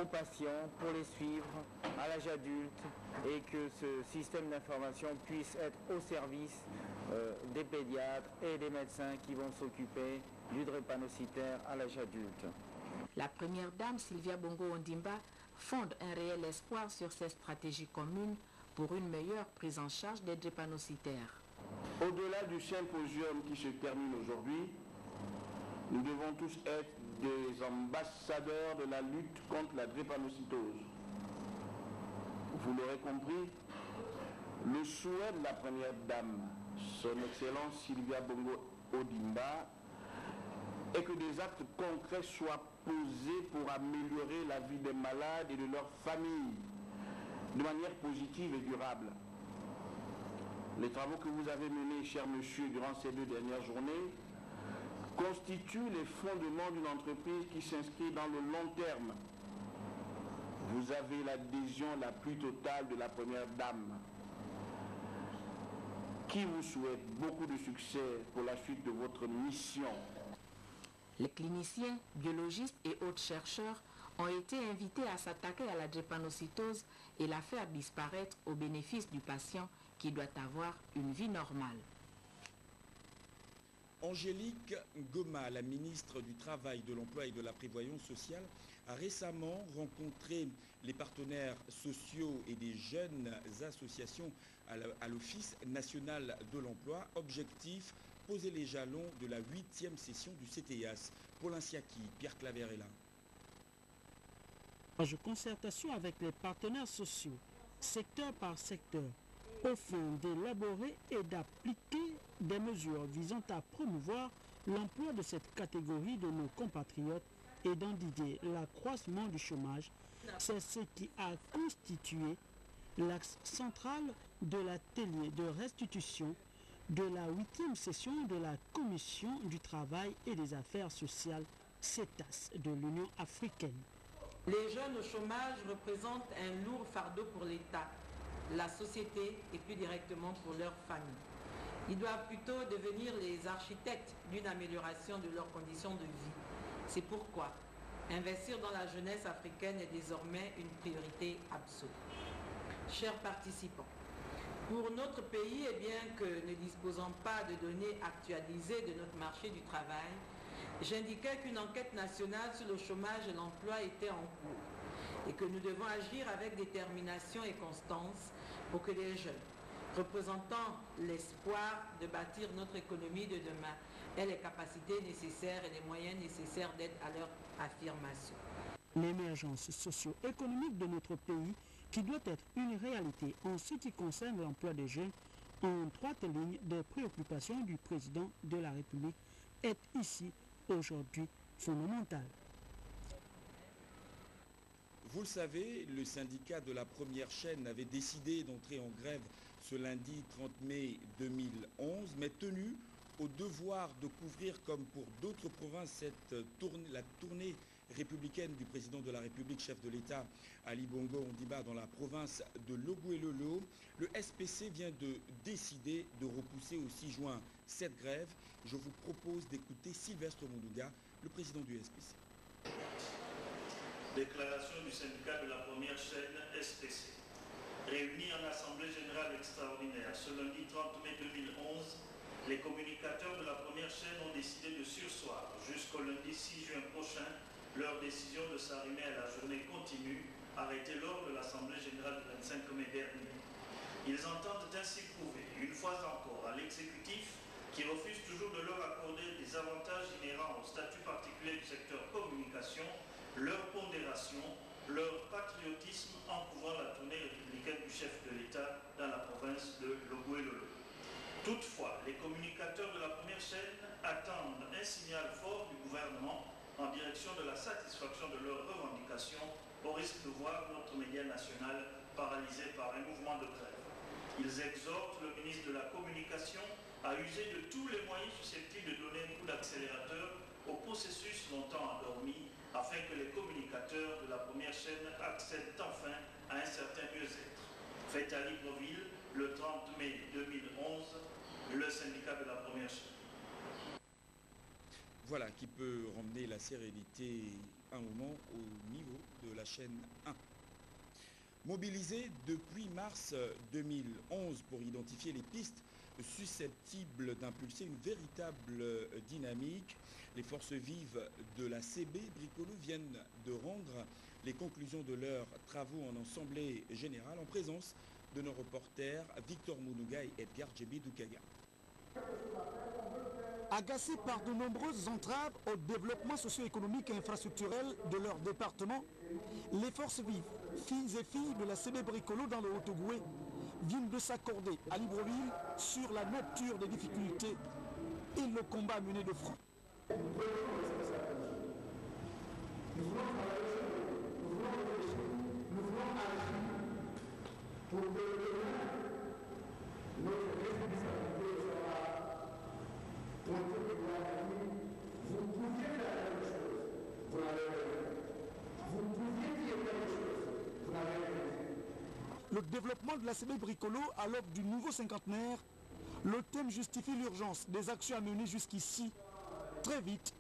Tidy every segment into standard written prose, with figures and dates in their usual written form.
aux patients pour les suivre à l'âge adulte et que ce système d'information puisse être au service des pédiatres et des médecins qui vont s'occuper du drépanocytaire à l'âge adulte. La première dame, Sylvia Bongo Ondimba, fonde un réel espoir sur ces stratégies communes pour une meilleure prise en charge des drépanocytaires. Au-delà du symposium qui se termine aujourd'hui, nous devons tous être des ambassadeurs de la lutte contre la drépanocytose. Vous l'aurez compris, le souhait de la première dame, son Excellence Sylvia Bongo Ondimba, est que des actes concrets soient posés pour améliorer la vie des malades et de leurs familles de manière positive et durable. Les travaux que vous avez menés, cher monsieur, durant ces 2 dernières journées, constituent les fondements d'une entreprise qui s'inscrit dans le long terme. Vous avez l'adhésion la plus totale de la première dame, qui vous souhaite beaucoup de succès pour la suite de votre mission. Les cliniciens, biologistes et autres chercheurs ont été invités à s'attaquer à la drépanocytose et la faire disparaître au bénéfice du patient qui doit avoir une vie normale. Angélique Goma, la ministre du Travail, de l'Emploi et de la Prévoyance sociale, a récemment rencontré les partenaires sociaux et des jeunes associations à l'Office national de l'emploi. Objectif, poser les jalons de la 8e session du CTIAS. Paul Insiaki, Pierre Claver est là. En concertation avec les partenaires sociaux, secteur par secteur, au fond d'élaborer et d'appliquer des mesures visant à promouvoir l'emploi de cette catégorie de nos compatriotes et d'endiguer l'accroissement du chômage, c'est ce qui a constitué l'axe central de l'atelier de restitution de la 8e session de la Commission du travail et des affaires sociales CETAS de l'Union africaine. Les jeunes au chômage représentent un lourd fardeau pour l'État, la société et plus directement pour leurs familles. Ils doivent plutôt devenir les architectes d'une amélioration de leurs conditions de vie. C'est pourquoi investir dans la jeunesse africaine est désormais une priorité absolue. Chers participants, pour notre pays, et bien que ne disposant pas de données actualisées de notre marché du travail, j'indiquais qu'une enquête nationale sur le chômage et l'emploi était en cours et que nous devons agir avec détermination et constance pour que les jeunes, représentant l'espoir de bâtir notre économie de demain, aient les capacités nécessaires et les moyens nécessaires d'aide à leur affirmation. L'émergence socio-économique de notre pays, qui doit être une réalité en ce qui concerne l'emploi des jeunes, en droite ligne des préoccupations du président de la République, est ici aujourd'hui fondamentale. Vous le savez, le syndicat de la première chaîne avait décidé d'entrer en grève ce lundi 30 mai 2011, mais tenu au devoir de couvrir, comme pour d'autres provinces, la tournée républicaine du président de la République, chef de l'État, Ali Bongo Ondimba, dans la province de Logoué-Lolo, le SPC vient de décider de repousser au 6 juin cette grève. Je vous propose d'écouter Sylvestre Mondouga, le président du SPC. Déclaration du syndicat de la première chaîne SPC. Réunis en assemblée générale extraordinaire ce lundi 30 mai 2011, les communicateurs de la première chaîne ont décidé de surseoir jusqu'au lundi 6 juin prochain leur décision de s'arrimer à la journée continue arrêtée lors de l'assemblée générale du 25 mai dernier. Ils entendent ainsi prouver, une fois encore, à l'exécutif qui refuse toujours de leur accorder des avantages inhérents au statut particulier du secteur communication, leur pondération, leur patriotisme en couvrant la tournée républicaine du chef de l'État dans la province de Logoué-Lolo. Toutefois, les communicateurs de la première chaîne attendent un signal fort du gouvernement en direction de la satisfaction de leurs revendications au risque de voir notre média national paralysé par un mouvement de grève. Ils exhortent le ministre de la Communication à user de tous les moyens susceptibles de donner un coup d'accélérateur au processus longtemps endormi afin que les communicateurs de la première chaîne accèdent enfin à un certain mieux-être. Fait à Libreville, le 30 mai 2011, le syndicat de la première chaîne. Voilà qui peut ramener la sérénité un moment au niveau de la chaîne 1. Mobilisés depuis mars 2011 pour identifier les pistes susceptibles d'impulser une véritable dynamique, les forces vives de la CB Bricolo viennent de rendre les conclusions de leurs travaux en assemblée générale en présence de nos reporters Victor Mounouga et Edgar Djebi Doukaga. Agacés par de nombreuses entraves au développement socio-économique et infrastructurel de leur département, les forces vives, filles et filles de la CB Bricolo dans le Haut-Ogooué viennent de s'accorder à Libreville sur la nature des difficultés et le combat mené de front. Le développement de la CB Bricolo à l'aube du nouveau cinquantenaire, le thème justifie l'urgence des actions à mener jusqu'ici, très vite,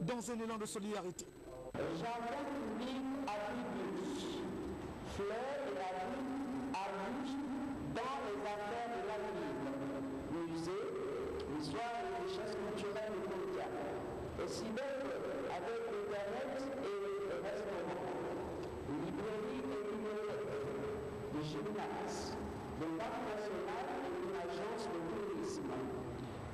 dans un élan de solidarité. Jardin public attribue fleurs et arbustes dans les affaires de la ville, musée, histoire et richesse culturelle et mondiale. Et cyber avec Internet et restaurants, librairie et bibliothèque, des gymnases, des parcs nationaux et une agence de tourisme.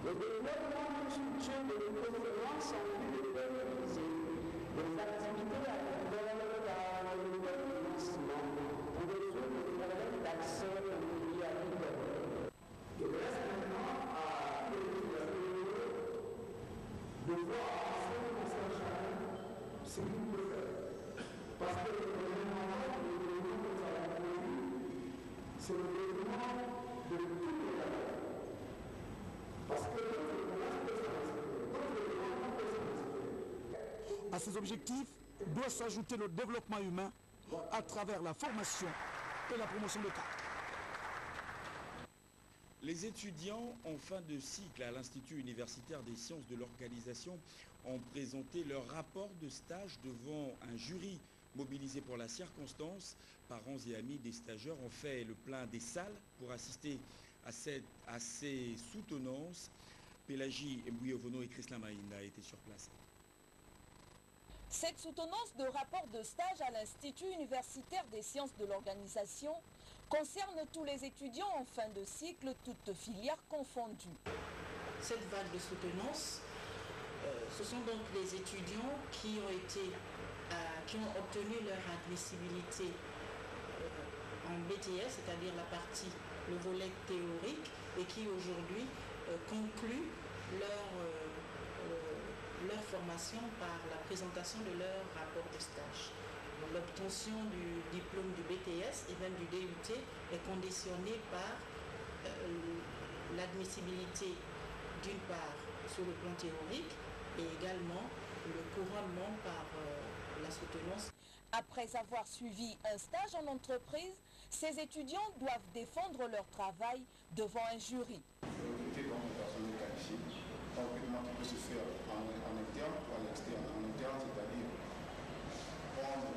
Le développement de structures de microfinance en vue de pérenniser des activités agricoles par le financement pour résoudre les problèmes d'accès aux produits agricoles. Il reste maintenant à de voir ensemble chacun ce qu'il peut faire. Parce que le gouvernement c'est le développement de tous les gens. Parce que à ces objectifs doit s'ajouter le développement humain à travers la formation et la promotion de cadres. Les étudiants en fin de cycle à l'Institut universitaire des sciences de l'organisation ont présenté leur rapport de stage devant un jury mobilisé pour la circonstance. Parents et amis des stagiaires ont fait le plein des salles pour assister à ces soutenances. Pélagie Mbouyovono et Chrislin Maïna étaient sur place. Cette soutenance de rapport de stage à l'Institut universitaire des sciences de l'organisation concerne tous les étudiants en fin de cycle, toutes filières confondues. Cette vague de soutenance, ce sont donc les étudiants qui ont obtenu leur admissibilité en BTS, c'est-à-dire la partie, le volet théorique, et qui aujourd'hui concluent leur formation par la présentation de leur rapport de stage. L'obtention du diplôme du BTS et même du DUT est conditionnée par l'admissibilité d'une part sur le plan théorique et également le couronnement par la soutenance. Après avoir suivi un stage en entreprise, ces étudiants doivent défendre leur travail devant un jury. Recruter dans le personnel qualifié, un recrutement qui peut se faire en interne ou en externe. En interne, c'est-à-dire prendre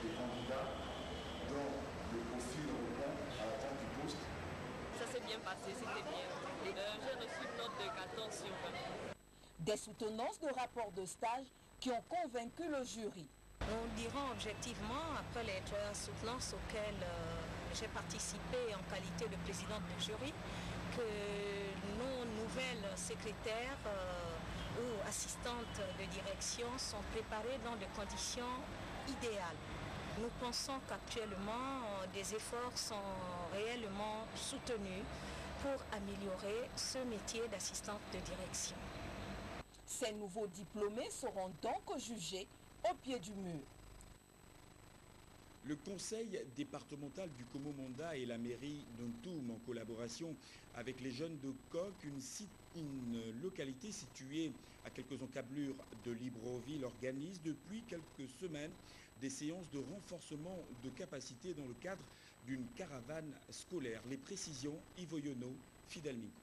des candidats dont le profil répond à l'attente du poste. Ça s'est bien passé, c'était bien. J'ai reçu une note de 14 sur 20. Des soutenances de rapports de stage qui ont convaincu le jury. Nous dirons objectivement, après les 3 soutenances auxquelles j'ai participé en qualité de présidente du jury, que nos nouvelles secrétaires ou assistantes de direction sont préparées dans des conditions idéales. Nous pensons qu'actuellement, des efforts sont réellement soutenus pour améliorer ce métier d'assistante de direction. Ces nouveaux diplômés seront donc jugés au pied du mur. Le conseil départemental du Komo-Monda et la mairie d'Ontoum, en collaboration avec les jeunes de Coq, une localité située à quelques encablures de Libreville, organise depuis quelques semaines des séances de renforcement de capacité dans le cadre d'une caravane scolaire. Les précisions, Ivo Yono, Fidel Nico.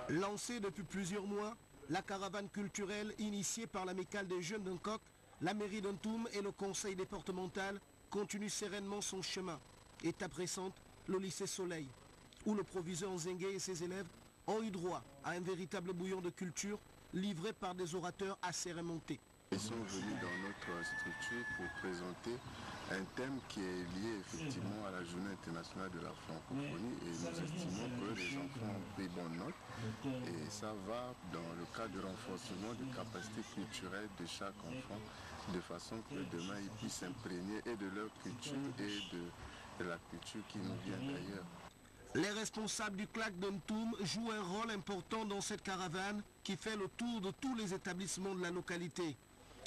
Lancée depuis plusieurs mois, la caravane culturelle initiée par l'amicale des jeunes de Coq La mairie d'Antoum et le conseil départemental continuent sereinement son chemin. Étape récente, le lycée Soleil, où le proviseur Nzengue et ses élèves ont eu droit à un véritable bouillon de culture livré par des orateurs assermentés. Ils sont venus dans notre structure pour présenter un thème qui est lié effectivement à la journée internationale de la francophonie et nous estimons que les enfants ont pris bonne note et ça va dans le cadre du renforcement des capacités culturelles de chaque enfant de façon que demain ils puissent s'imprégner et de leur culture et de la culture qui nous vient d'ailleurs. Les responsables du CLAC d'Antoum jouent un rôle important dans cette caravane qui fait le tour de tous les établissements de la localité.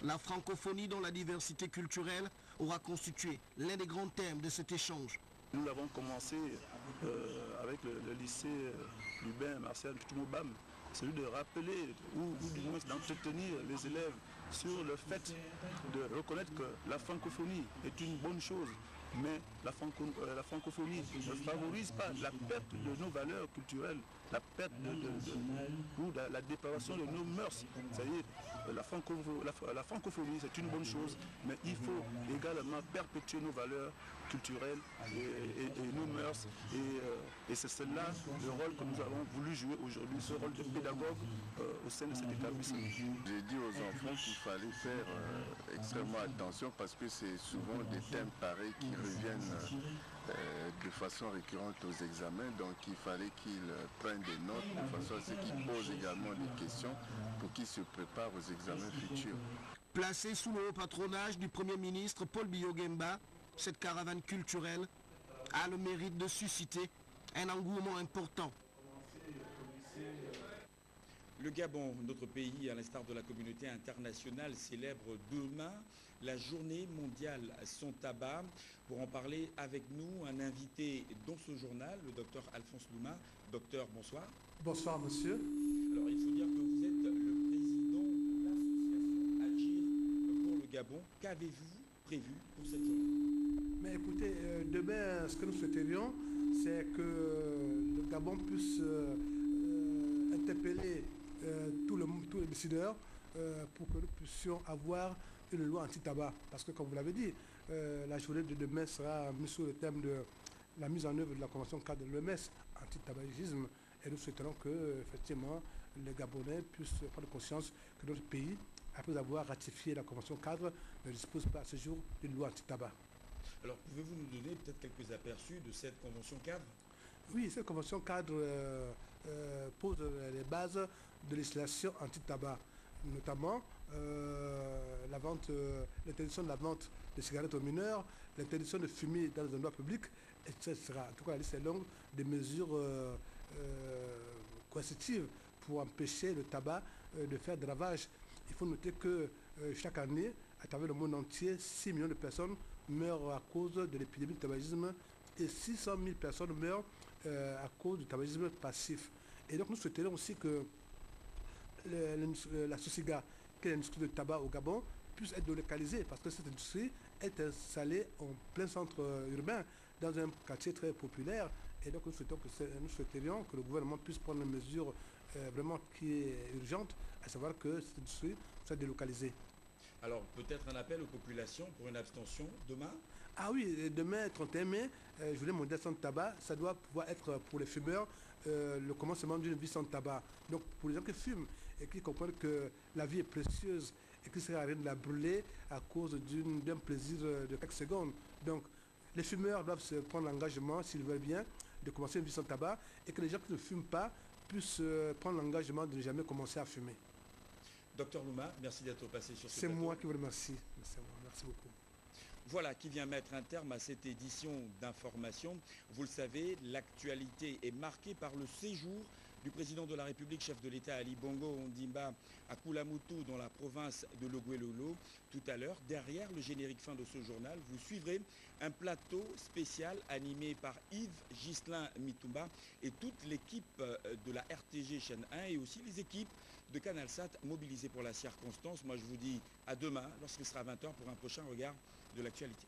La francophonie dans la diversité culturelle aura constitué l'un des grands thèmes de cet échange. Nous l'avons commencé avec le lycée Lubin Marcel Toumoubam, celui de rappeler ou du moins d'entretenir les élèves sur le fait de reconnaître que la francophonie est une bonne chose. Mais la francophonie ne favorise pas la perte de nos valeurs culturelles, la perte ou la dépravation de nos mœurs. C'est-à-dire la francophonie, c'est une bonne chose, mais il faut également perpétuer nos valeurs culturelles et nos mœurs. Et c'est cela le rôle que nous avons voulu jouer aujourd'hui, ce rôle de pédagogue au sein de cet établissement. J'ai dit aux enfants qu'il fallait faire extrêmement attention parce que c'est souvent des thèmes pareils qui reviennent de façon récurrente aux examens, donc il fallait qu'ils prennent des notes de façon à ce qu'ils posent également des questions pour qu'ils se préparent aux examens futurs. Placée sous le haut patronage du Premier ministre Paul Biya-Ogemba, cette caravane culturelle a le mérite de susciter un engouement important. Le Gabon, notre pays, à l'instar de la communauté internationale, célèbre demain la journée mondiale sans tabac. Pour en parler avec nous, un invité dans ce journal, le docteur Alphonse Louma. Docteur, bonsoir. Bonsoir, monsieur. Alors, il faut dire que vous êtes le président de l'association Agir pour le Gabon. Qu'avez-vous prévu pour cette journée? Mais écoutez, demain, ce que nous souhaiterions, c'est que le Gabon puisse interpeller tous les décideurs pour que nous puissions avoir une loi anti-tabac. Parce que, comme vous l'avez dit, la journée de demain sera mise sous le thème de la mise en œuvre de la Convention cadre de l'OMS anti-tabagisme. Et nous souhaiterons que, effectivement, les Gabonais puissent prendre conscience que notre pays, après avoir ratifié la Convention cadre, ne dispose pas à ce jour d'une loi anti-tabac. Alors, pouvez-vous nous donner peut-être quelques aperçus de cette Convention cadre? Oui, cette Convention cadre pose les bases de législation anti-tabac, notamment l'interdiction de la vente de cigarettes aux mineurs, l'interdiction de fumer dans les endroits publics, etc. En tout cas, la liste est longue des mesures coercitives pour empêcher le tabac de faire des ravages. Il faut noter que chaque année, à travers le monde entier, 6 millions de personnes meurent à cause de l'épidémie du tabagisme et 600 000 personnes meurent à cause du tabagisme passif. Et donc nous souhaiterions aussi que la Sosiga, qui est l'industrie de tabac au Gabon, puisse être délocalisée parce que cette industrie est installée en plein centre urbain, dans un quartier très populaire. Et donc nous souhaiterions que le gouvernement puisse prendre une mesure vraiment qui est urgente, à savoir que cette industrie soit délocalisée. Alors peut-être un appel aux populations pour une abstention demain? Ah oui, demain 31 mai, journée mondiale sans tabac, ça doit pouvoir être pour les fumeurs le commencement d'une vie sans tabac. Donc pour les gens qui fument et qui comprennent que la vie est précieuse et qu'il ne sert à rien de la brûler à cause d'un plaisir de quelques secondes. Donc les fumeurs doivent se prendre l'engagement, s'ils veulent bien, de commencer une vie sans tabac et que les gens qui ne fument pas puissent prendre l'engagement de ne jamais commencer à fumer. Docteur Louma, merci d'être passé sur ce plateau. C'est moi qui vous remercie. Merci beaucoup. Voilà qui vient mettre un terme à cette édition d'information. Vous le savez, l'actualité est marquée par le séjour du président de la République, chef de l'État Ali Bongo Ondimba à Koulamoutou dans la province de Logouelolo. Tout à l'heure, derrière le générique fin de ce journal, vous suivrez un plateau spécial animé par Yves Ghislain Mitumba et toute l'équipe de la RTG chaîne 1 et aussi les équipes de CanalSat mobilisées pour la circonstance. Moi je vous dis à demain lorsqu'il sera 20h pour un prochain regard de l'actualité.